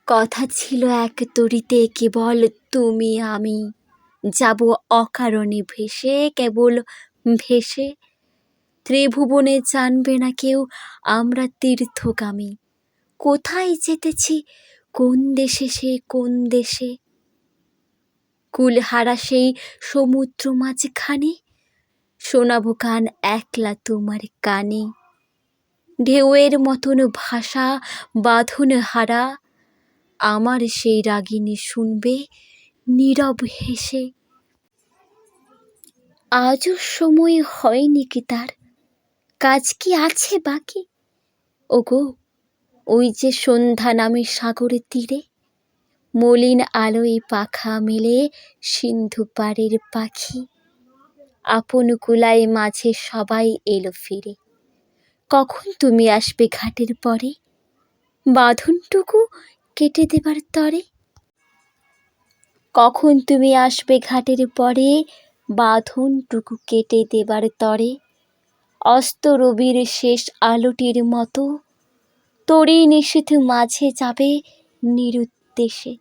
কথা ছিল এক তরিতে কেবল তুমি আমি, যাব অকারণে ভেসে কেবল ভেসে, ত্রিভুবনে জানবে না কেউ আমরা তীর্থগামী। কোথায় যেতেছি, কোন দেশে সে কোন দেশে, কুলহারা সেই সমুদ্র মাঝখানে, শোনাবো গান একলা তোমার কানে। ঢেউয়ের মতন ভাষা বাঁধন হারা, আমার সেই রাগিনী শুনবে নীরব হেসে। আজও সময় হয়নি কি তার, কাজ কি আছে বাকি? ওগো, ওই যে সন্ধ্যা নামে সাগরের তীরে, মলিন আলোয় পাখা মেলে সিন্ধু পাড়ের পাখি, আপন কুলায় মাঝে সবাই এলো ফিরে। কখন তুমি আসবে ঘাটের পরে, বাঁধনটুকু কেটে দেবার তরে? কখন তুমি আসবে ঘাটের পরে, বাঁধনটুকু কেটে দেবার তরে? অস্ত রবির শেষ আলোটির মতো তরী নিশীথ মাঝে যাবে নিরুদ্দেশে।